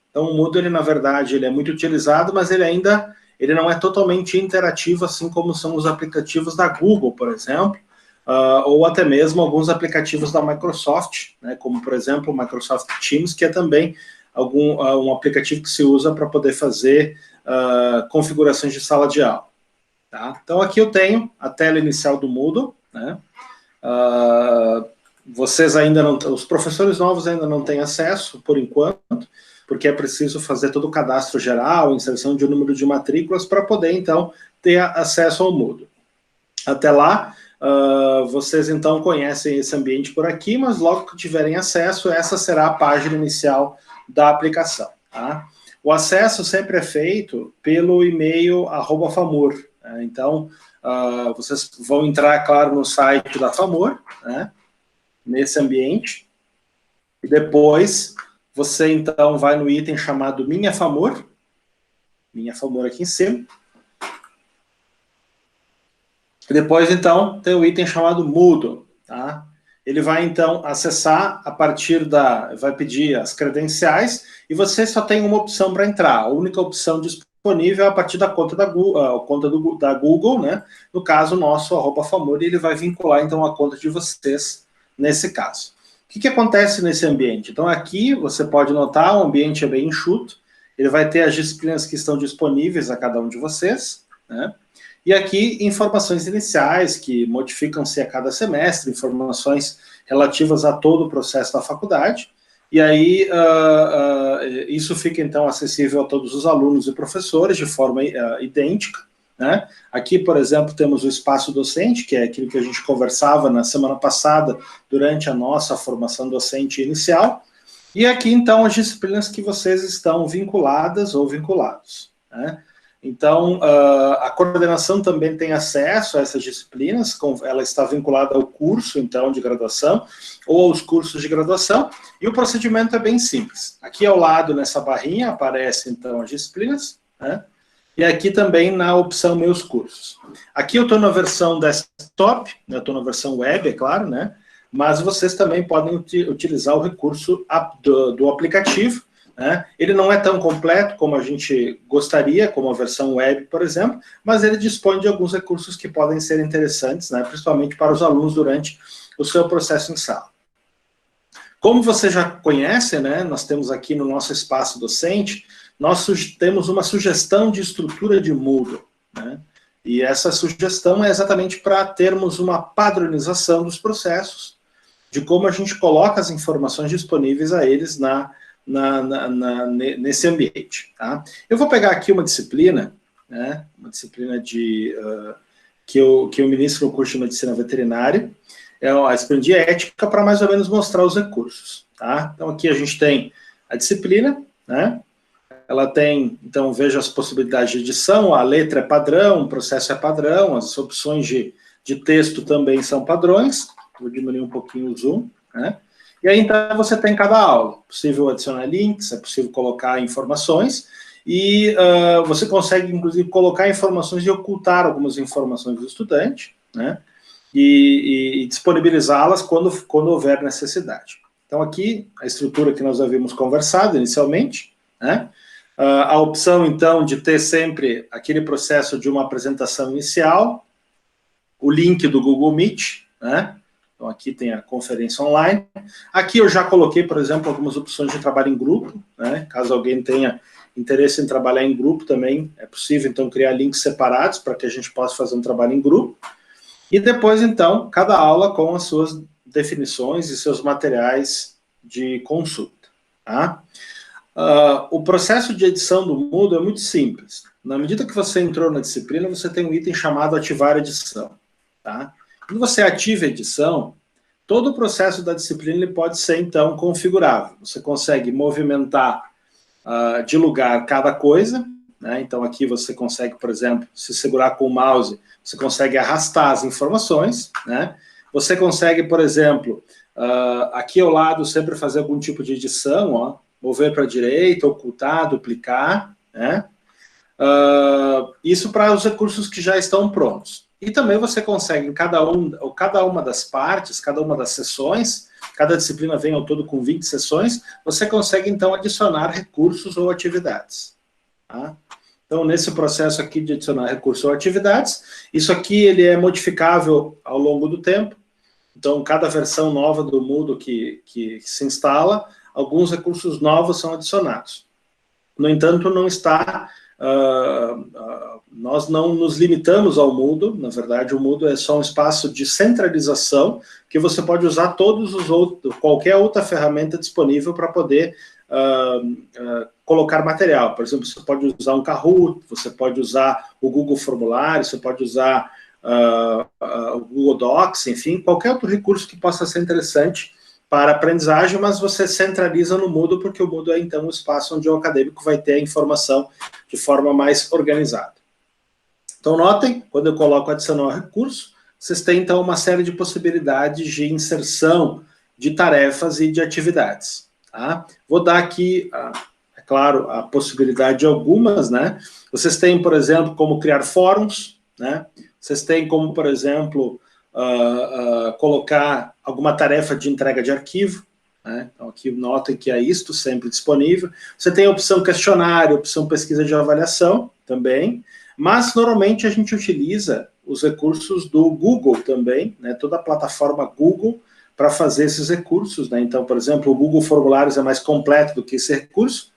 Então, o Moodle, ele, na verdade, ele é muito utilizado, mas ele não é totalmente interativo, assim como são os aplicativos da Google, por exemplo, ou até mesmo alguns aplicativos da Microsoft, né, como, por exemplo, o Microsoft Teams, que é também um aplicativo que se usa para poder fazer configurações de sala de aula. Tá? Então, aqui eu tenho a tela inicial do Moodle, né? Vocês ainda não, os professores novos ainda não têm acesso, por enquanto, porque é preciso fazer todo o cadastro geral, inserção de um número de matrículas, para poder, então, ter acesso ao Moodle. Até lá, vocês, então, conhecem esse ambiente por aqui, mas logo que tiverem acesso, essa será a página inicial da aplicação. Tá? O acesso sempre é feito pelo e-mail @famur. Né? Então, vocês vão entrar, claro, no site da FAMUR, né? Nesse ambiente, e depois você, então, vai no item chamado Minha FAMUR aqui em cima, e depois, então, tem o item chamado Moodle, tá? Ele vai, então, acessar a partir vai pedir as credenciais, e você só tem uma opção para entrar, a única opção disponível é a partir da conta da Google, né? No caso, nosso @famur, ele vai vincular, então, a conta de vocês nesse caso. O que acontece nesse ambiente? Então, aqui você pode notar, o ambiente é bem enxuto, ele vai ter as disciplinas que estão disponíveis a cada um de vocês, né? E aqui, informações iniciais, que modificam-se a cada semestre, informações relativas a todo o processo da faculdade, e aí isso fica, então, acessível a todos os alunos e professores de forma idêntica, né? Aqui, por exemplo, temos o espaço docente, que é aquilo que a gente conversava na semana passada, durante a nossa formação docente inicial, e aqui, então, as disciplinas que vocês estão vinculadas ou vinculados, né? Então, a coordenação também tem acesso a essas disciplinas, ela está vinculada ao curso, então, de graduação, ou aos cursos de graduação, e o procedimento é bem simples. Aqui ao lado, nessa barrinha, aparecem, então, as disciplinas, né? E aqui também na opção Meus Cursos. Aqui eu estou na versão desktop, né? Eu estou na versão web, é claro, né? Mas vocês também podem utilizar o recurso do aplicativo, né? Ele não é tão completo como a gente gostaria, como a versão web, por exemplo, mas ele dispõe de alguns recursos que podem ser interessantes, né? Principalmente para os alunos durante o seu processo em sala. Como você já conhece, né? Nós temos aqui no nosso espaço docente, nós temos uma sugestão de estrutura de Moodle, né? E essa sugestão é exatamente para termos uma padronização dos processos, de como a gente coloca as informações disponíveis a eles nesse ambiente. Tá? Eu vou pegar aqui uma disciplina, né? Uma disciplina que eu ministro no curso de Medicina Veterinária, é a disciplina de ética, para mais ou menos mostrar os recursos. Tá? Então aqui a gente tem a disciplina, né? Ela tem, então, veja as possibilidades de edição, a letra é padrão, o processo é padrão, as opções de texto também são padrões, vou diminuir um pouquinho o zoom, né? E aí, então, você tem cada aula, é possível adicionar links, é possível colocar informações, e você consegue, inclusive, colocar informações e ocultar algumas informações do estudante, né? E disponibilizá-las quando houver necessidade. Então, aqui, a estrutura que nós havíamos conversado inicialmente, né? A opção, então, de ter sempre aquele processo de uma apresentação inicial, o link do Google Meet, né? Então, aqui tem a conferência online. Aqui eu já coloquei, por exemplo, algumas opções de trabalho em grupo, né? Caso alguém tenha interesse em trabalhar em grupo também, é possível, então, criar links separados para que a gente possa fazer um trabalho em grupo. E depois, então, cada aula com as suas definições e seus materiais de consulta, tá? O processo de edição do Moodle é muito simples. Na medida que você entrou na disciplina, você tem um item chamado ativar edição. Tá? Quando você ativa a edição, todo o processo da disciplina ele pode ser, então, configurável. Você consegue movimentar de lugar cada coisa, né? Então aqui você consegue, por exemplo, se segurar com o mouse, você consegue arrastar as informações, né? Você consegue, por exemplo, aqui ao lado sempre fazer algum tipo de edição, ó, mover para a direita, ocultar, duplicar, né? Isso para os recursos que já estão prontos. E também você consegue, em cada uma das partes, cada uma das sessões, cada disciplina vem ao todo com 20 sessões, você consegue, então, adicionar recursos ou atividades. Tá? Então, nesse processo aqui de adicionar recursos ou atividades, isso aqui ele é modificável ao longo do tempo. Então, cada versão nova do Moodle que se instala, alguns recursos novos são adicionados. No entanto, não está... nós não nos limitamos ao Moodle, na verdade o Moodle é só um espaço de centralização que você pode usar qualquer outra ferramenta disponível para poder colocar material. Por exemplo, você pode usar um Kahoot, você pode usar o Google Formulário, você pode usar o Google Docs, enfim, qualquer outro recurso que possa ser interessante para aprendizagem, mas você centraliza no Moodle, porque o Moodle é, então, um espaço onde o acadêmico vai ter a informação de forma mais organizada. Então, notem, quando eu coloco adicionar recurso, vocês têm, então, uma série de possibilidades de inserção de tarefas e de atividades. Tá? Vou dar aqui, é claro, a possibilidade de algumas, né? Vocês têm, por exemplo, como criar fóruns, né? Vocês têm como, por exemplo... colocar alguma tarefa de entrega de arquivo, né? Então aqui notem que é isto sempre disponível. Você tem a opção questionário, opção pesquisa de avaliação também, mas normalmente a gente utiliza os recursos do Google também, né? Toda a plataforma Google para fazer esses recursos, né? Então, por exemplo, o Google Formulários é mais completo do que esse recurso.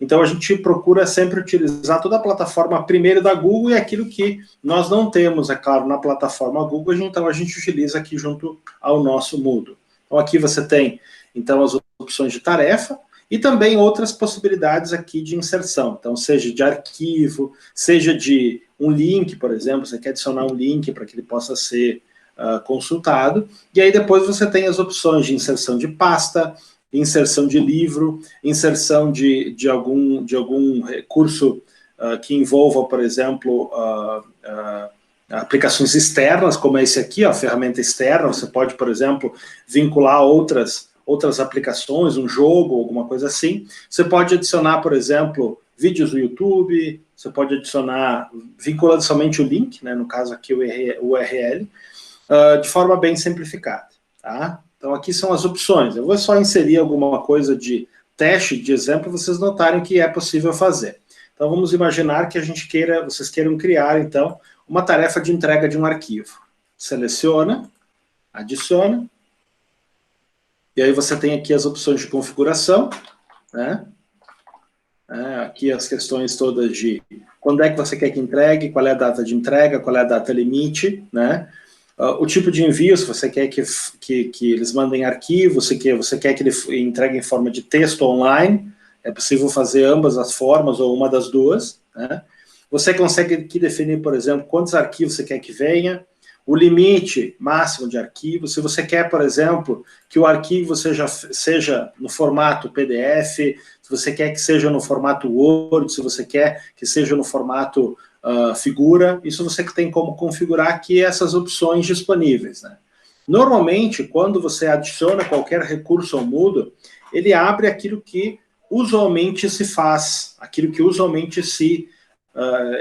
Então, a gente procura sempre utilizar toda a plataforma primeiro da Google e aquilo que nós não temos, é claro, na plataforma Google, então a gente utiliza aqui junto ao nosso Moodle. Então, aqui você tem, então, as opções de tarefa e também outras possibilidades aqui de inserção. Então, seja de arquivo, seja de um link, por exemplo, você quer adicionar um link para que ele possa ser consultado. E aí, depois você tem as opções de inserção de pasta, inserção de livro, inserção de algum recurso que envolva, por exemplo, aplicações externas, como esse aqui, a ferramenta externa. Você pode, por exemplo, vincular outras aplicações, um jogo, alguma coisa assim. Você pode adicionar, por exemplo, vídeos do YouTube, você pode adicionar, vinculando somente o link, né, no caso aqui o URL, de forma bem simplificada, tá? Então, aqui são as opções. Eu vou só inserir alguma coisa de teste, de exemplo, para vocês notarem que é possível fazer. Então, vamos imaginar que vocês queiram criar, então, uma tarefa de entrega de um arquivo. Seleciona, adiciona, e aí você tem aqui as opções de configuração, né? Aqui as questões todas de quando é que você quer que entregue, qual é a data de entrega, qual é a data limite, né? O tipo de envio, se você quer que eles mandem arquivo, você quer que ele entregue em forma de texto online, é possível fazer ambas as formas ou uma das duas, né? Você consegue aqui definir, por exemplo, quantos arquivos você quer que venha, o limite máximo de arquivos, se você quer, por exemplo, que o arquivo seja no formato PDF, se você quer que seja no formato Word, se você quer que seja no formato figura, isso você tem como configurar aqui essas opções disponíveis, né? Normalmente, quando você adiciona qualquer recurso ao Moodle, ele abre aquilo que usualmente se faz, aquilo que usualmente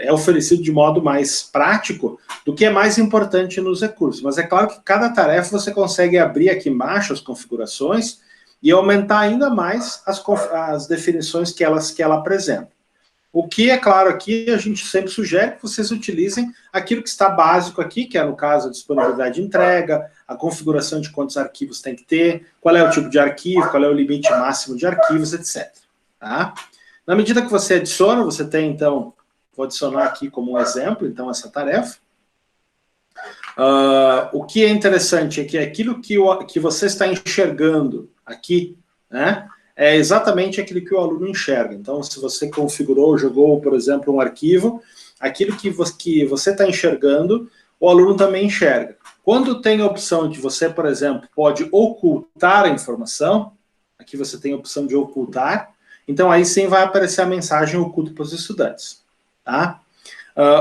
é oferecido de modo mais prático do que é mais importante nos recursos. Mas é claro que cada tarefa você consegue abrir aqui embaixo as configurações e aumentar ainda mais as definições que ela apresenta. O que, é claro, aqui a gente sempre sugere que vocês utilizem aquilo que está básico aqui, que é, no caso, a disponibilidade de entrega, a configuração de quantos arquivos tem que ter, qual é o tipo de arquivo, qual é o limite máximo de arquivos, etc. Tá? Na medida que você adiciona, você tem, então, vou adicionar aqui como um exemplo, então, essa tarefa. O que é interessante é que aquilo que você está enxergando aqui, né, é exatamente aquilo que o aluno enxerga. Então, se você configurou, jogou, por exemplo, um arquivo, aquilo que você está enxergando, o aluno também enxerga. Quando tem a opção de você, por exemplo, pode ocultar a informação, aqui você tem a opção de ocultar, então aí sim vai aparecer a mensagem oculta para os estudantes. Tá?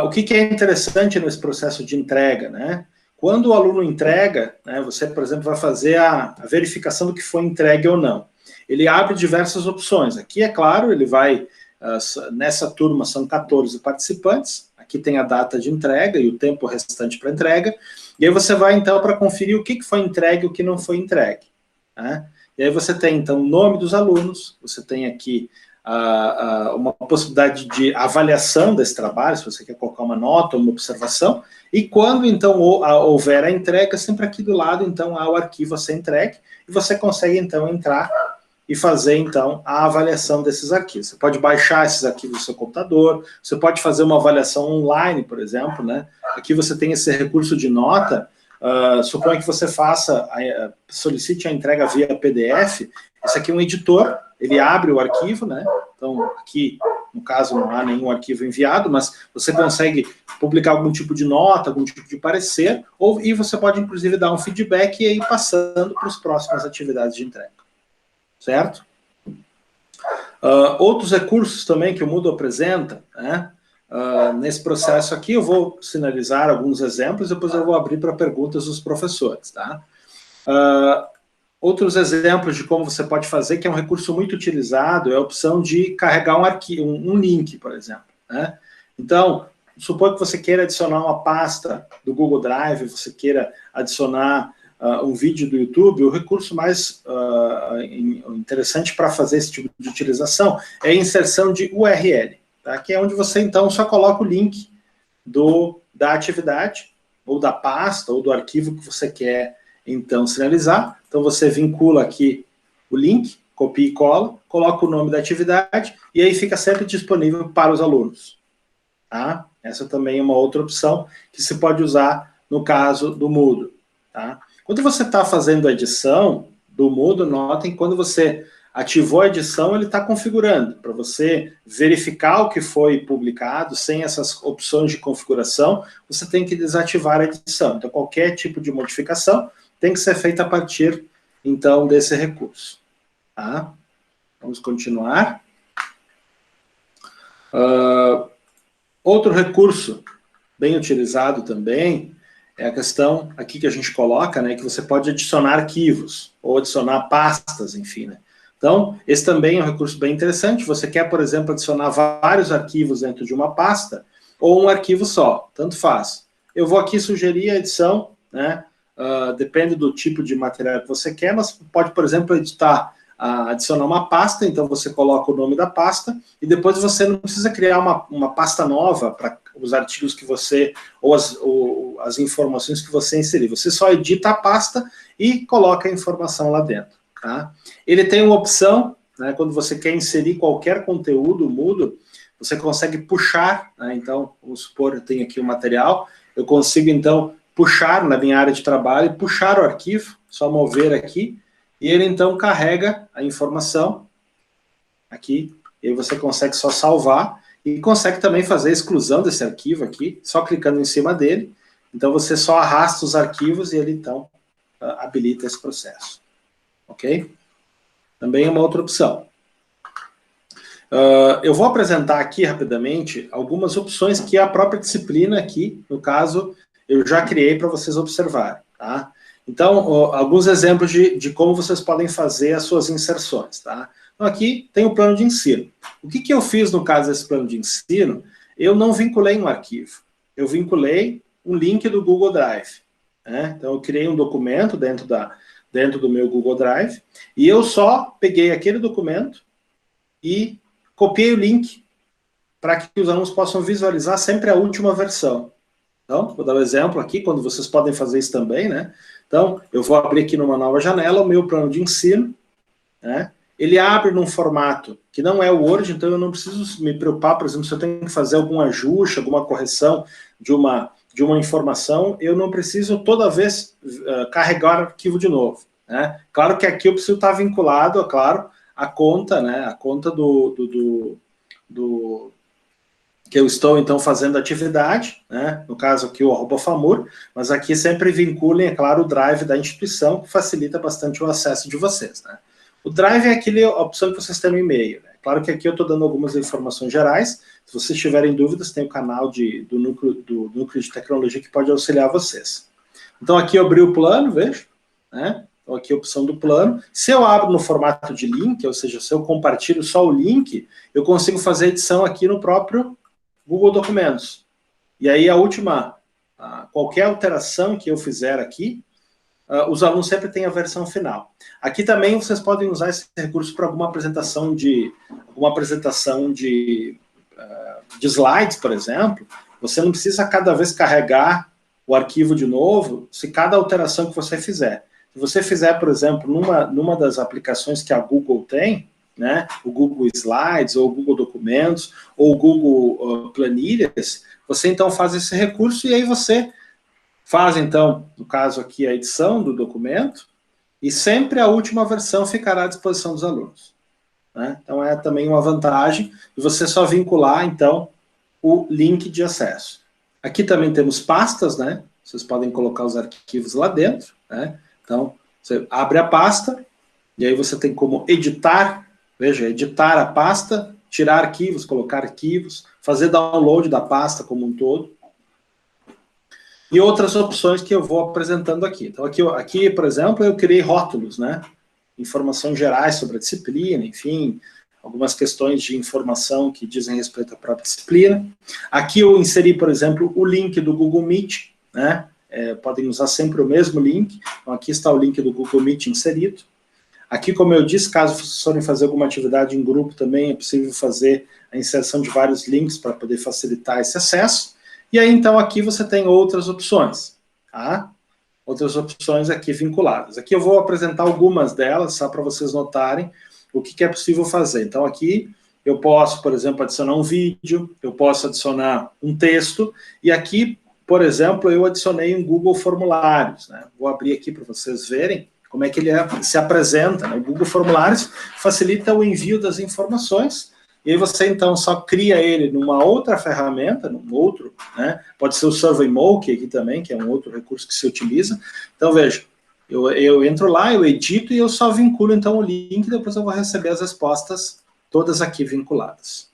O que é interessante nesse processo de entrega, né? Quando o aluno entrega, né, você, por exemplo, vai fazer a verificação do que foi entregue ou não. Ele abre diversas opções. Aqui, é claro, ele vai... nessa turma são 14 participantes. Aqui tem a data de entrega e o tempo restante para entrega. E aí você vai, então, para conferir o que foi entregue e o que não foi entregue. Né? E aí você tem, então, o nome dos alunos, você tem aqui uma possibilidade de avaliação desse trabalho, se você quer colocar uma nota ou uma observação, e quando, então, houver a entrega, sempre aqui do lado, então, há o arquivo a ser entregue, e você consegue, então, entrar e fazer, então, a avaliação desses arquivos. Você pode baixar esses arquivos no seu computador, você pode fazer uma avaliação online, por exemplo, né? Aqui você tem esse recurso de nota, suponha que você solicite a entrega via PDF, esse aqui é um editor, ele abre o arquivo, né? Então, aqui, no caso, não há nenhum arquivo enviado, mas você consegue publicar algum tipo de nota, algum tipo de parecer, e você pode, inclusive, dar um feedback e ir passando para as próximas atividades de entrega. Certo? Outros recursos também que o Moodle apresenta, né? Nesse processo aqui, eu vou sinalizar alguns exemplos, depois eu vou abrir para perguntas dos professores, tá? Outros exemplos de como você pode fazer, que é um recurso muito utilizado, é a opção de carregar um arquivo, um link, por exemplo, né? Então, suponha que você queira adicionar uma pasta do Google Drive, você queira adicionar um vídeo do YouTube, o recurso mais interessante para fazer esse tipo de utilização é a inserção de URL, tá? Que é onde você, então, só coloca o link da atividade, ou da pasta, ou do arquivo que você quer, então, sinalizar. Então, você vincula aqui o link, copia e cola, coloca o nome da atividade, e aí fica sempre disponível para os alunos. Tá? Essa também é uma outra opção que se pode usar no caso do Moodle. Tá? Quando você está fazendo a edição do Moodle, notem, quando você ativou a edição, ele está configurando, para você verificar o que foi publicado, sem essas opções de configuração, você tem que desativar a edição. Então, qualquer tipo de modificação tem que ser feita a partir, então, desse recurso. Tá? Vamos continuar. Outro recurso bem utilizado também é a questão aqui que a gente coloca, né, que você pode adicionar arquivos, ou adicionar pastas, enfim, né? Então, esse também é um recurso bem interessante. Você quer, por exemplo, adicionar vários arquivos dentro de uma pasta, ou um arquivo só, tanto faz. Eu vou aqui sugerir a edição, né, depende do tipo de material que você quer, mas pode, por exemplo, adicionar uma pasta, então você coloca o nome da pasta, e depois você não precisa criar uma pasta nova para os artigos que você, ou as informações que você inserir. Você só edita a pasta e coloca a informação lá dentro. Tá? Ele tem uma opção, né, quando você quer inserir qualquer conteúdo Moodle, você consegue puxar, né, então, vamos supor, eu tenho aqui o material, eu consigo, então, puxar na minha área de trabalho, puxar o arquivo, só mover aqui, e ele, então, carrega a informação aqui, e aí você consegue só salvar, e consegue também fazer a exclusão desse arquivo aqui, só clicando em cima dele. Então, você só arrasta os arquivos e ele, então, habilita esse processo. Ok? Também é uma outra opção. Eu vou apresentar aqui, rapidamente, algumas opções que a própria disciplina aqui, no caso, eu já criei para vocês observarem. Tá? Então, alguns exemplos de como vocês podem fazer as suas inserções. Tá? Então, aqui tem o plano de ensino. O que eu fiz no caso desse plano de ensino? Eu não vinculei um arquivo. Eu vinculei um link do Google Drive. Né? Então, eu criei um documento dentro do meu Google Drive, e eu só peguei aquele documento e copiei o link para que os alunos possam visualizar sempre a última versão. Então, vou dar um exemplo aqui, quando vocês podem fazer isso também, né? Então, eu vou abrir aqui numa nova janela o meu plano de ensino, né? Ele abre num formato que não é o Word, então eu não preciso me preocupar, por exemplo, se eu tenho que fazer algum ajuste, alguma correção de uma informação, eu não preciso toda vez carregar o arquivo de novo. Né? Claro que aqui eu preciso estar vinculado, é claro, à conta, né? A conta que eu estou, então, fazendo atividade, né? No caso aqui o @famur, mas aqui sempre vinculem, é claro, o Drive da instituição, que facilita bastante o acesso de vocês. Né? O Drive é a opção que vocês têm no e-mail. Né? Claro que aqui eu estou dando algumas informações gerais. Se vocês tiverem dúvidas, tem o canal do núcleo de tecnologia que pode auxiliar vocês. Então, aqui eu abri o plano, veja. Né? Então, aqui a opção do plano. Se eu abro no formato de link, ou seja, se eu compartilho só o link, eu consigo fazer edição aqui no próprio Google Documentos. E aí qualquer alteração que eu fizer aqui, os alunos sempre têm a versão final. Aqui também vocês podem usar esse recurso para alguma apresentação de slides, por exemplo. Você não precisa cada vez carregar o arquivo de novo, se cada alteração que você fizer. Se você fizer, por exemplo, numa das aplicações que a Google tem, né, o Google Slides, ou o Google Documentos, ou o Google Planilhas, você então faz esse recurso e aí você faz, então, no caso aqui, a edição do documento, e sempre a última versão ficará à disposição dos alunos. Né? Então, é também uma vantagem de você só vincular, então, o link de acesso. Aqui também temos pastas, né? Vocês podem colocar os arquivos lá dentro, né? Então, você abre a pasta, e aí você tem como editar, veja, editar a pasta, tirar arquivos, colocar arquivos, fazer download da pasta como um todo, e outras opções que eu vou apresentando aqui. Então, aqui, por exemplo, eu criei rótulos, né? Informações gerais sobre a disciplina, enfim, algumas questões de informação que dizem respeito à própria disciplina. Aqui eu inseri, por exemplo, o link do Google Meet, né? Podem usar sempre o mesmo link. Então, aqui está o link do Google Meet inserido. Aqui, como eu disse, caso vocês forem fazer alguma atividade em grupo também, é possível fazer a inserção de vários links para poder facilitar esse acesso. E aí, então, aqui você tem outras opções, tá? Outras opções aqui vinculadas. Aqui eu vou apresentar algumas delas, só para vocês notarem o que é possível fazer. Então, aqui eu posso, por exemplo, adicionar um vídeo, eu posso adicionar um texto, e aqui, por exemplo, eu adicionei um Google Formulários, né? Vou abrir aqui para vocês verem como é que ele se apresenta, né? O Google Formulários facilita o envio das informações, e aí você, então, só cria ele numa outra ferramenta, num outro, né? Pode ser o SurveyMonkey aqui também, que é um outro recurso que se utiliza. Então, veja, eu entro lá, eu edito e eu só vinculo, então, o link, e depois eu vou receber as respostas todas aqui vinculadas.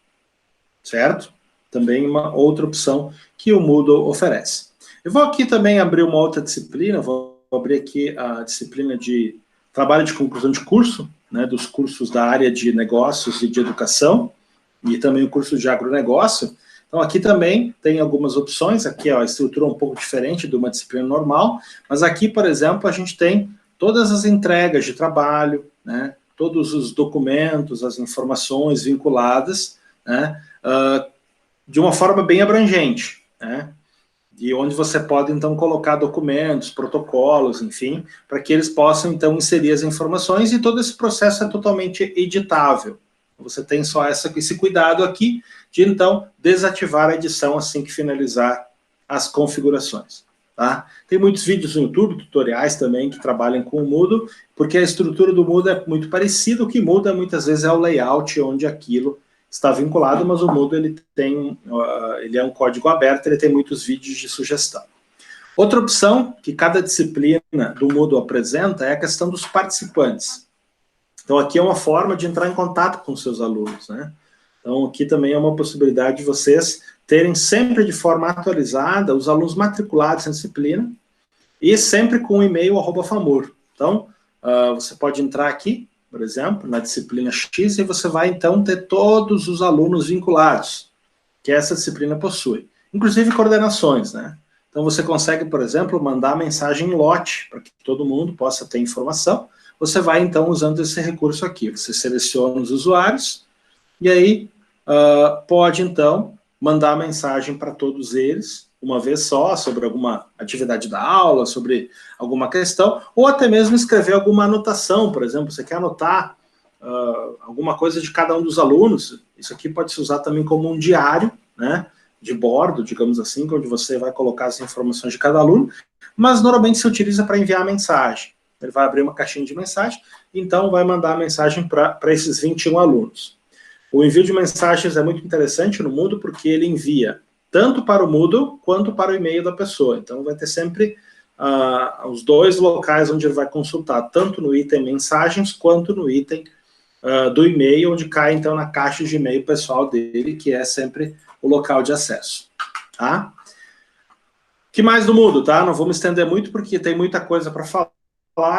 Certo? Também uma outra opção que o Moodle oferece. Eu vou aqui também abrir uma outra disciplina, vou abrir aqui a disciplina de trabalho de conclusão de curso, né, dos cursos da área de negócios e de educação, e também o curso de agronegócio. Então, aqui também tem algumas opções. Aqui, ó, a estrutura é um pouco diferente de uma disciplina normal, mas aqui, por exemplo, a gente tem todas as entregas de trabalho, né, todos os documentos, as informações vinculadas, né, de uma forma bem abrangente, né, e onde você pode, então, colocar documentos, protocolos, enfim, para que eles possam, então, inserir as informações, e todo esse processo é totalmente editável. Você tem só esse cuidado aqui de, então, desativar a edição assim que finalizar as configurações. Tá? Tem muitos vídeos no YouTube, tutoriais também, que trabalham com o Moodle, porque a estrutura do Moodle é muito parecida. O que muda, muitas vezes, é o layout onde aquilo está vinculado, mas o Moodle ele é um código aberto, ele tem muitos vídeos de sugestão. Outra opção que cada disciplina do Moodle apresenta é a questão dos participantes. Então, aqui é uma forma de entrar em contato com os seus alunos, né? Então, aqui também é uma possibilidade de vocês terem sempre de forma atualizada os alunos matriculados na disciplina, e sempre com o e-mail @famor. Então, você pode entrar aqui, por exemplo, na disciplina X, e você vai, então, ter todos os alunos vinculados que essa disciplina possui, inclusive coordenações, né? Então, você consegue, por exemplo, mandar mensagem em lote, para que todo mundo possa ter informação. Você vai, então, usando esse recurso aqui. Você seleciona os usuários, e aí pode, então, mandar mensagem para todos eles, uma vez só, sobre alguma atividade da aula, sobre alguma questão, ou até mesmo escrever alguma anotação. Por exemplo, você quer anotar alguma coisa de cada um dos alunos. Isso aqui pode se usar também como um diário, né, de bordo, digamos assim, onde você vai colocar as informações de cada aluno, mas normalmente se utiliza para enviar mensagem. Ele vai abrir uma caixinha de mensagem, então vai mandar a mensagem para esses 21 alunos. O envio de mensagens é muito interessante no Moodle, porque ele envia tanto para o Moodle quanto para o e-mail da pessoa. Então vai ter sempre os dois locais onde ele vai consultar, tanto no item mensagens, quanto no item do e-mail, onde cai, então, na caixa de e-mail pessoal dele, que é sempre o local de acesso. Tá? O que mais do Moodle, tá? Não vou me estender muito, porque tem muita coisa para falar,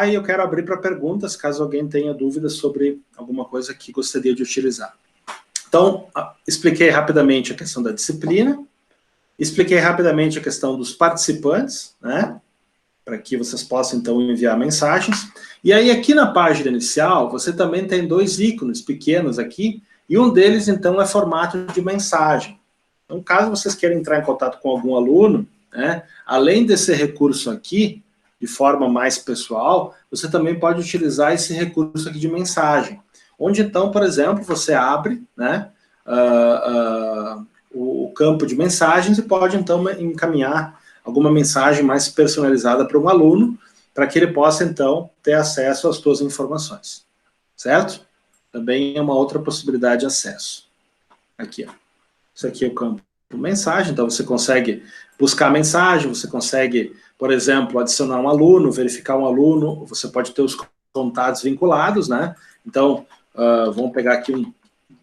e eu quero abrir para perguntas, caso alguém tenha dúvidas sobre alguma coisa que gostaria de utilizar. Então, expliquei rapidamente a questão da disciplina, Expliquei rapidamente a questão dos participantes, né? Para que vocês possam, então, enviar mensagens. E aí, aqui na página inicial, você também tem 2 ícones pequenos aqui, e um deles, então, é formato de mensagem. Então, caso vocês queiram entrar em contato com algum aluno, né, além desse recurso aqui, de forma mais pessoal, você também pode utilizar esse recurso aqui de mensagem, onde, então, por exemplo, você abre, né, o campo de mensagens e pode, então, encaminhar alguma mensagem mais personalizada para um aluno, para que ele possa, então, ter acesso às suas informações. Certo? Também é uma outra possibilidade de acesso. Aqui, ó. Isso aqui é o campo mensagem, então você consegue buscar mensagem, você consegue, por exemplo, adicionar um aluno, verificar um aluno, você pode ter os contatos vinculados, né? Então, vamos pegar aqui um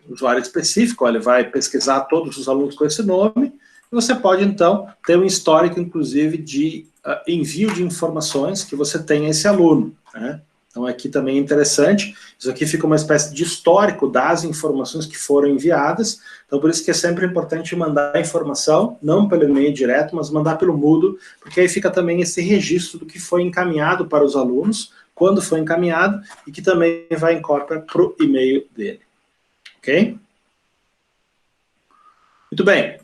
usuário específico, ó, ele vai pesquisar todos os alunos com esse nome, e você pode, então, ter um histórico, inclusive, de envio de informações que você tem a esse aluno, né? Então, aqui também é interessante, isso aqui fica uma espécie de histórico das informações que foram enviadas, então por isso que é sempre importante mandar a informação, não pelo e-mail direto, mas mandar pelo Moodle, porque aí fica também esse registro do que foi encaminhado para os alunos, quando foi encaminhado, e que também vai incorporar para o e-mail dele. Ok? Muito bem.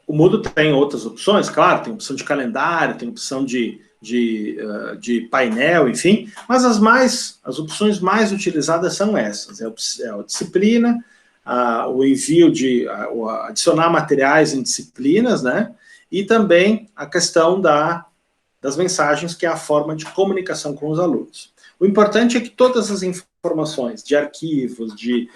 O Moodle tem outras opções, claro, tem opção de calendário, tem opção de painel, enfim, mas as opções mais utilizadas são essas, é a disciplina, o envio adicionar materiais em disciplinas, né, e também a questão das mensagens, que é a forma de comunicação com os alunos. O importante é que todas as informações de arquivos, de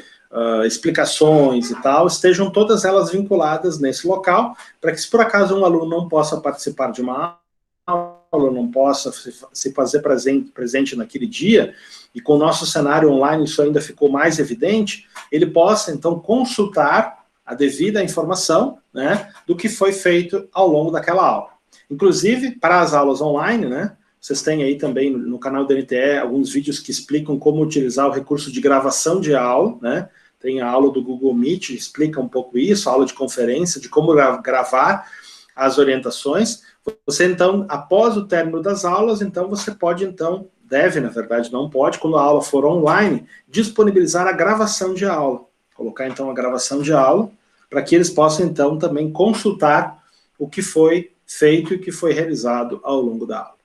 explicações e tal, estejam todas elas vinculadas nesse local, para que se por acaso um aluno não possa participar de uma aula, não possa se fazer presente naquele dia, e com o nosso cenário online isso ainda ficou mais evidente, ele possa então consultar a devida informação, né, do que foi feito ao longo daquela aula. Inclusive, para as aulas online, né, vocês têm aí também no canal do NTE alguns vídeos que explicam como utilizar o recurso de gravação de aula, né? Tem a aula do Google Meet, explica um pouco isso, a aula de conferência, de como gravar as orientações. Você, então, após o término das aulas, então, você pode, então, deve, na verdade, não pode, quando a aula for online, disponibilizar a gravação de aula. Colocar, então, a gravação de aula, para que eles possam, então, também consultar o que foi feito e o que foi realizado ao longo da aula.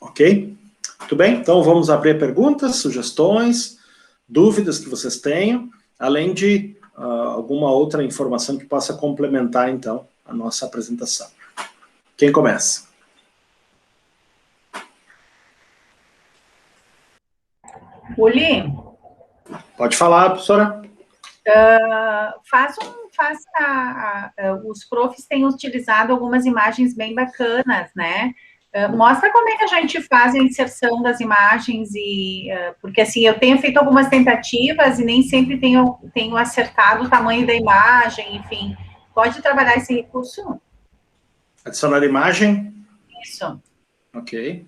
Ok? Muito bem, então vamos abrir perguntas, sugestões, dúvidas que vocês tenham, além de alguma outra informação que possa complementar, então, a nossa apresentação. Quem começa? Uli? Pode falar, professora. Os profs têm utilizado algumas imagens bem bacanas, né? Mostra como é que a gente faz a inserção das imagens, porque assim, eu tenho feito algumas tentativas e nem sempre tenho acertado o tamanho da imagem, enfim. Pode trabalhar esse recurso? Adicionar imagem? Isso. Ok.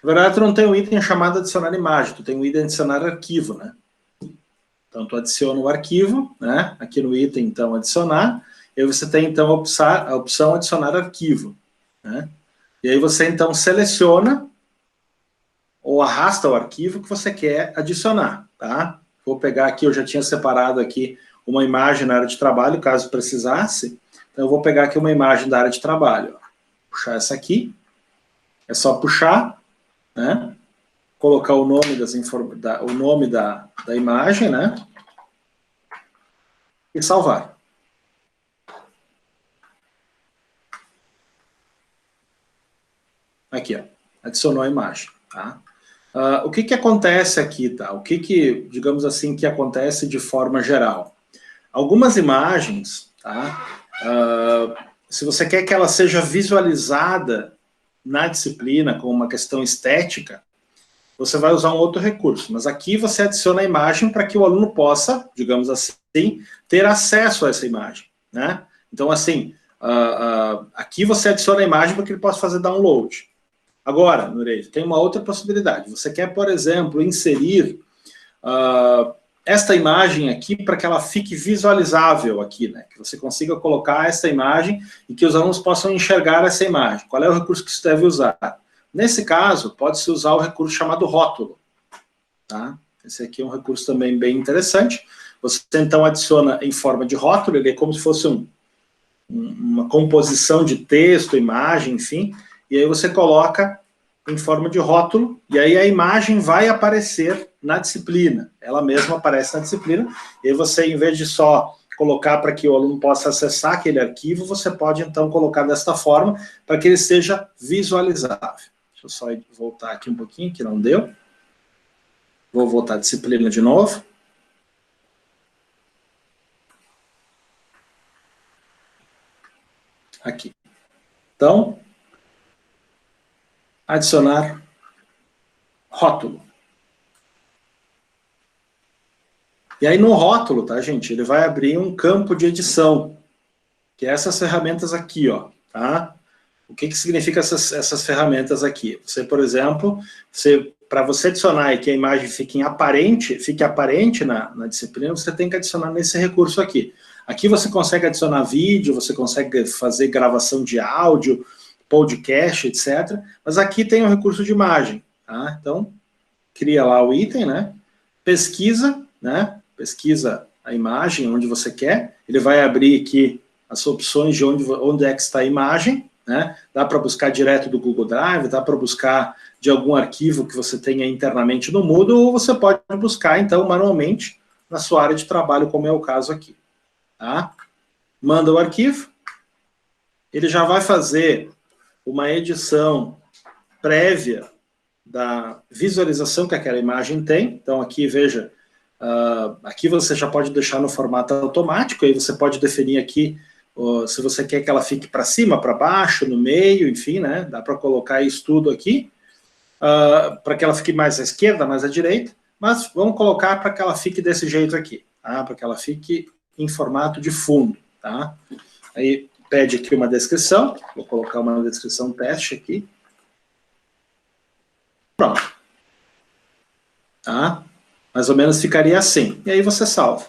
Na verdade, tu não tem um item chamado adicionar imagem, tu tem um item adicionar arquivo, né? Então, tu adiciona o arquivo, né? Aqui no item, então, adicionar, e aí você tem, então, a opção adicionar arquivo, né? E aí você, então, seleciona ou arrasta o arquivo que você quer adicionar, tá? Vou pegar aqui, eu já tinha separado aqui uma imagem na área de trabalho, caso precisasse. Então, eu vou pegar aqui uma imagem da área de trabalho. Ó. Puxar essa aqui. É só puxar, né? Colocar o nome, da imagem, né? E salvar. Aqui, ó. Adicionou a imagem, tá? O que acontece aqui, tá? O que, digamos assim, que acontece de forma geral? Algumas imagens, tá? Se você quer que ela seja visualizada na disciplina como uma questão estética, você vai usar um outro recurso. Mas aqui você adiciona a imagem para que o aluno possa, digamos assim, ter acesso a essa imagem, né? Então, assim, aqui você adiciona a imagem para que ele possa fazer download. Agora, Nureiro, tem uma outra possibilidade. Você quer, por exemplo, inserir esta imagem aqui para que ela fique visualizável aqui, né? Que você consiga colocar essa imagem e que os alunos possam enxergar essa imagem. Qual é o recurso que você deve usar? Nesse caso, pode-se usar o recurso chamado rótulo. Tá? Esse aqui é um recurso também bem interessante. Você então adiciona em forma de rótulo, ele é como se fosse uma composição de texto, imagem, enfim, e aí você coloca em forma de rótulo, e aí a imagem vai aparecer na disciplina. Ela mesma aparece na disciplina, e aí você, em vez de só colocar para que o aluno possa acessar aquele arquivo, você pode, então, colocar desta forma, para que ele seja visualizável. Deixa eu só voltar aqui um pouquinho, que não deu. Vou voltar à disciplina de novo. Aqui. Então, adicionar rótulo. E aí no rótulo, tá, gente, ele vai abrir um campo de edição, que é essas ferramentas aqui, ó, tá? O que significa essas ferramentas aqui? Você, por exemplo, para você adicionar e que a imagem fique aparente na disciplina, você tem que adicionar nesse recurso aqui. Aqui você consegue adicionar vídeo, você consegue fazer gravação de áudio, podcast, etc. Mas aqui tem o recurso de imagem, tá? Então, cria lá o item, né? Pesquisa, né? Pesquisa a imagem onde você quer. Ele vai abrir aqui as opções de onde é que está a imagem, né? Dá para buscar direto do Google Drive, dá para buscar de algum arquivo que você tenha internamente no Moodle, ou você pode buscar, então, manualmente na sua área de trabalho, como é o caso aqui. Tá? Manda o arquivo, ele já vai fazer uma edição prévia da visualização que aquela imagem tem. Então, aqui, veja, aqui você já pode deixar no formato automático, aí você pode definir aqui se você quer que ela fique para cima, para baixo, no meio, enfim, né? Dá para colocar isso tudo aqui, para que ela fique mais à esquerda, mais à direita, mas vamos colocar para que ela fique desse jeito aqui, tá? Para que ela fique em formato de fundo, tá? Aí pede aqui uma descrição, vou colocar uma descrição teste aqui. Pronto. Tá? Mais ou menos ficaria assim. E aí você salva.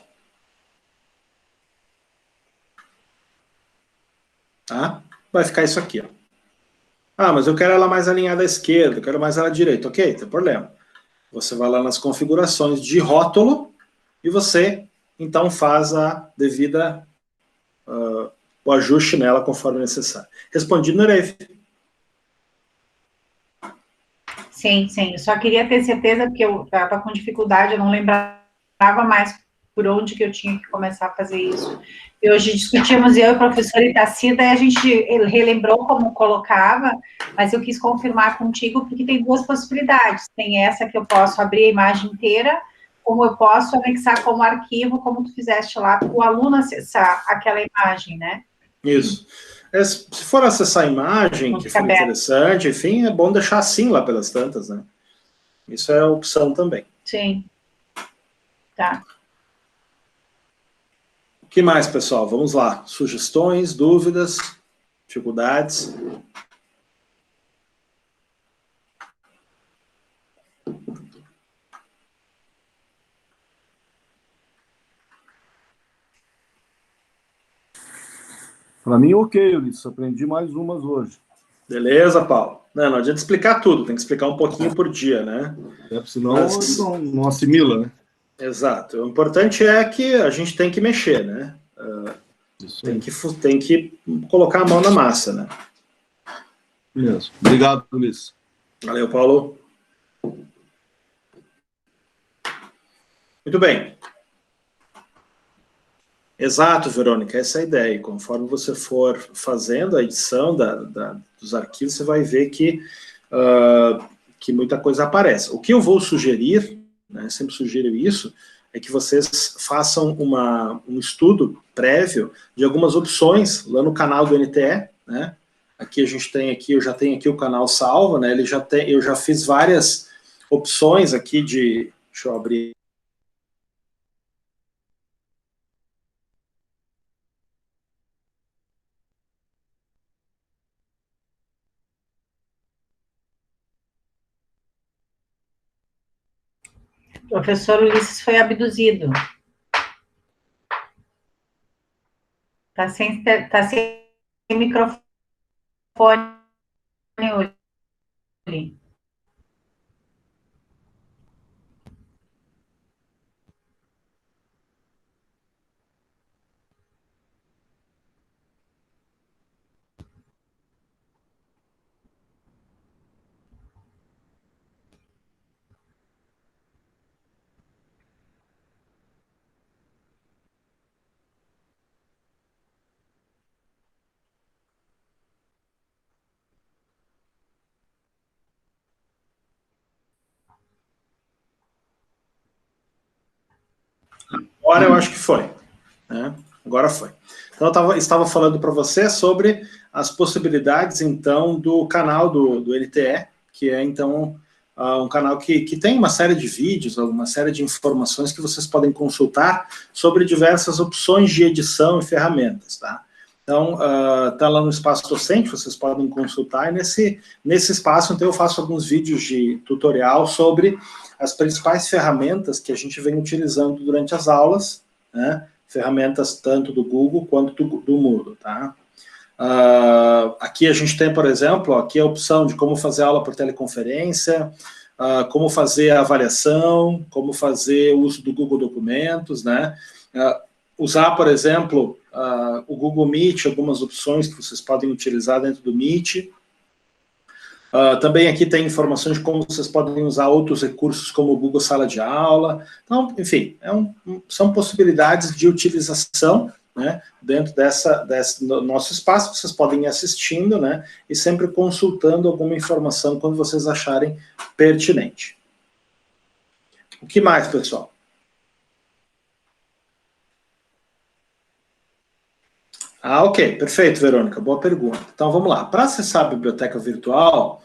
Tá? Vai ficar isso aqui, ó. Ah, mas eu quero ela mais alinhada à esquerda, eu quero mais ela à direita. Ok, não tem problema. Você vai lá nas configurações de rótulo e você, então, faz a devida, o ajuste nela conforme necessário. Respondido, Nereif? Sim, sim. Eu só queria ter certeza, porque eu estava com dificuldade, eu não lembrava mais por onde que eu tinha que começar a fazer isso. E hoje discutimos, eu e a professora Itacida, e a gente relembrou como colocava, mas eu quis confirmar contigo, porque tem duas possibilidades. Tem essa que eu posso abrir a imagem inteira, como eu posso anexar como arquivo, como tu fizeste lá, para o aluno acessar aquela imagem, né? Isso. Se for acessar a imagem, Não que fica for aberto. interessante, enfim, é bom deixar assim lá pelas tantas, né? Isso é opção também. Sim. Tá. O que mais, pessoal? Vamos lá. Sugestões, dúvidas, dificuldades? Para mim, ok, Ulisses. Aprendi mais umas hoje. Beleza, Paulo? Não adianta explicar tudo, tem que explicar um pouquinho por dia, né? Senão não assimila, né? Exato. O importante é que a gente tem que mexer, né? Isso aí. Tem que colocar a mão na massa, né? Mesmo. Obrigado, Ulisses. Valeu, Paulo. Muito bem. Exato, Verônica, essa é a ideia. E conforme você for fazendo a edição dos arquivos, você vai ver que muita coisa aparece. O que eu vou sugerir, né, sempre sugiro isso, é que vocês façam um estudo prévio de algumas opções lá no canal do NTE, né? Aqui a gente tem aqui, eu já tenho aqui o canal salvo, né? Eu já fiz várias opções aqui deixa eu abrir. O professor Ulisses foi abduzido. Tá sem microfone, Uli. Agora eu acho que foi, né? Agora foi. Então, eu estava falando para você sobre as possibilidades, então, do canal do NTE, que é, então, um canal que tem uma série de vídeos, uma série de informações que vocês podem consultar sobre diversas opções de edição e ferramentas, tá? Então, tá lá no espaço docente, vocês podem consultar, e nesse espaço, então, eu faço alguns vídeos de tutorial sobre as principais ferramentas que a gente vem utilizando durante as aulas, né? Ferramentas tanto do Google quanto do Moodle, tá? Aqui a gente tem, por exemplo, aqui a opção de como fazer aula por teleconferência, como fazer a avaliação, como fazer o uso do Google Documentos, né? Usar, por exemplo, o Google Meet, algumas opções que vocês podem utilizar dentro do Meet. Também aqui tem informações de como vocês podem usar outros recursos, como o Google Sala de Aula. Então, enfim, são possibilidades de utilização, né, dentro desse nosso espaço. Vocês podem ir assistindo, né, e sempre consultando alguma informação quando vocês acharem pertinente. O que mais, pessoal? Ok, perfeito, Verônica, boa pergunta. Então, vamos lá. Para acessar a biblioteca virtual,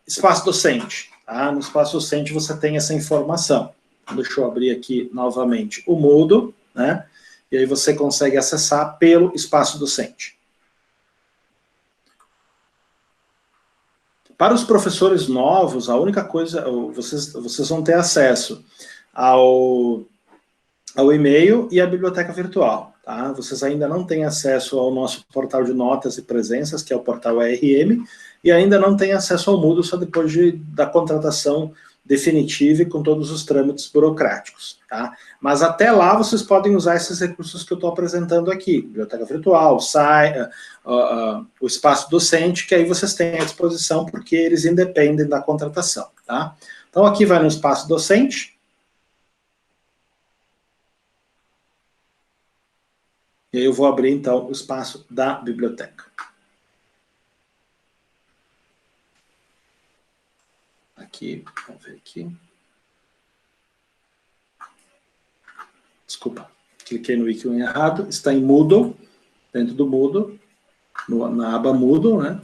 espaço docente. Tá? No espaço docente você tem essa informação. Deixa eu abrir aqui novamente o Moodle, né? E aí você consegue acessar pelo espaço docente. Para os professores novos, a única coisa, vocês vão ter acesso ao e-mail e à biblioteca virtual. Tá? Vocês ainda não têm acesso ao nosso portal de notas e presenças, que é o portal ARM, e ainda não têm acesso ao Moodle só depois da contratação definitiva e com todos os trâmites burocráticos. Tá? Mas até lá vocês podem usar esses recursos que eu estou apresentando aqui, biblioteca virtual, o espaço docente, que aí vocês têm à disposição, porque eles independem da contratação. Tá? Então aqui vai no espaço docente, e aí eu vou abrir, então, o espaço da biblioteca. Aqui, vamos ver aqui. Desculpa, cliquei no ícone errado. Está em Moodle, dentro do Moodle, na aba Moodle, né?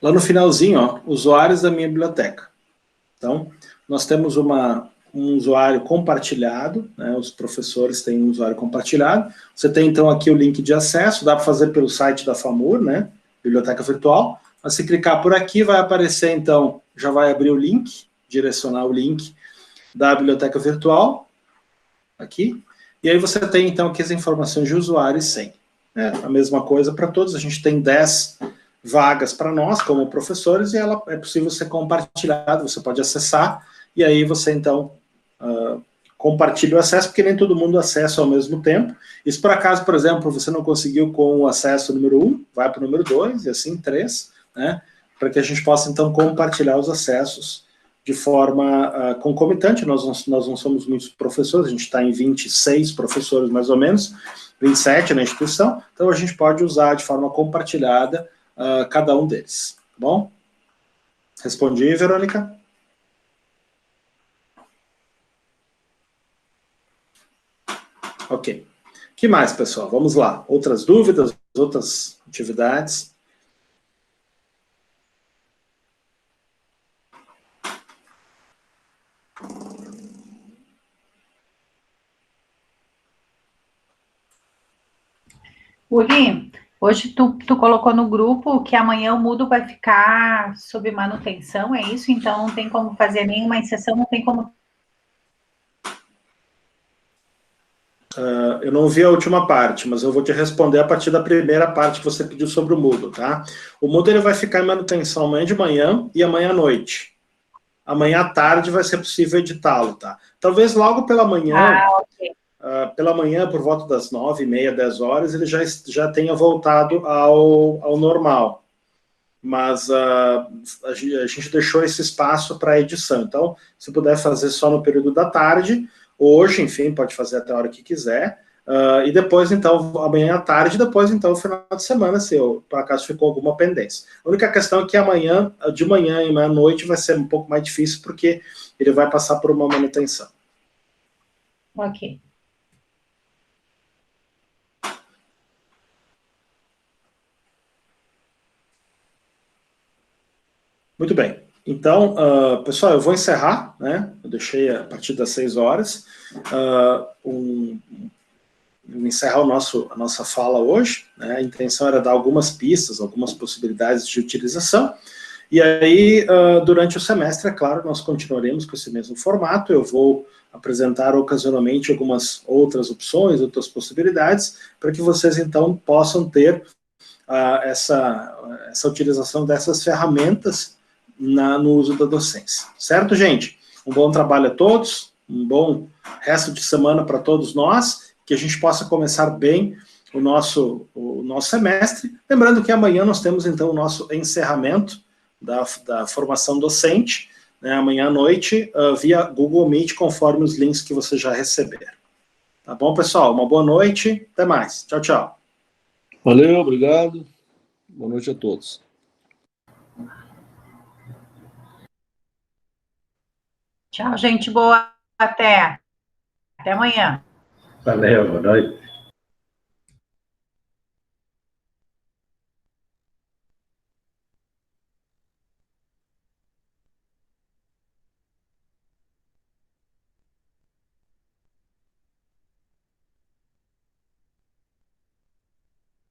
Lá no finalzinho, ó, usuários da minha biblioteca. Então, nós temos um usuário compartilhado, né? Os professores têm um usuário compartilhado. Você tem, então, aqui o link de acesso, dá para fazer pelo site da FAMUR, né? Biblioteca Virtual. Mas se clicar por aqui, vai aparecer, então, já vai abrir o link, direcionar o link da biblioteca virtual, aqui. E aí você tem, então, aqui as informações de usuário e senha. A mesma coisa para todos, a gente tem 10 vagas para nós, como professores, e ela é possível ser compartilhada, você pode acessar, e aí você, então, compartilha o acesso, porque nem todo mundo acessa ao mesmo tempo. E se por acaso, por exemplo, você não conseguiu com o acesso número 1, vai para o número 2, e assim 3, né, para que a gente possa, então, compartilhar os acessos de forma concomitante. Nós não somos muitos professores, a gente está em 26 professores, mais ou menos, 27 na instituição, então a gente pode usar de forma compartilhada cada um deles, tá bom? Respondi, Verônica? Ok. O que mais, pessoal? Vamos lá. Outras dúvidas, outras atividades? Uli, Hoje tu colocou no grupo que amanhã o Moodle vai ficar sob manutenção, é isso? Então não tem como fazer nenhuma inserção, não tem como... Eu não vi a última parte, mas eu vou te responder a partir da primeira parte que você pediu sobre o Moodle, tá? O Moodle ele vai ficar em manutenção amanhã de manhã e amanhã à noite. Amanhã à tarde vai ser possível editá-lo, tá? Talvez logo pela manhã... ok. Pela manhã, por volta das 9h30, 10 horas, ele já tenha voltado ao normal. Mas a gente deixou esse espaço para edição. Então, se puder fazer só no período da tarde, hoje, enfim, pode fazer até a hora que quiser. E depois, então, amanhã à tarde, depois, então, o final de semana, se por acaso ficou alguma pendência. A única questão é que amanhã, de manhã e à noite, vai ser um pouco mais difícil, porque ele vai passar por uma manutenção. Ok. Muito bem. Então, pessoal, eu vou encerrar, né? Eu deixei a partir das 6 horas. Encerrar a nossa fala hoje, né? A intenção era dar algumas pistas, algumas possibilidades de utilização. E aí, durante o semestre, é claro, nós continuaremos com esse mesmo formato. Eu vou apresentar ocasionalmente algumas outras opções, outras possibilidades, para que vocês, então, possam ter essa utilização dessas ferramentas no uso da docência. Certo, gente? Um bom trabalho a todos, um bom resto de semana para todos nós, que a gente possa começar bem o nosso semestre. Lembrando que amanhã nós temos, então, o nosso encerramento da formação docente, né, amanhã à noite, via Google Meet, conforme os links que você já receber. Tá bom, pessoal? Uma boa noite, até mais. Tchau, tchau. Valeu, obrigado. Boa noite a todos. Tchau, gente boa. Até amanhã. Valeu, boa noite.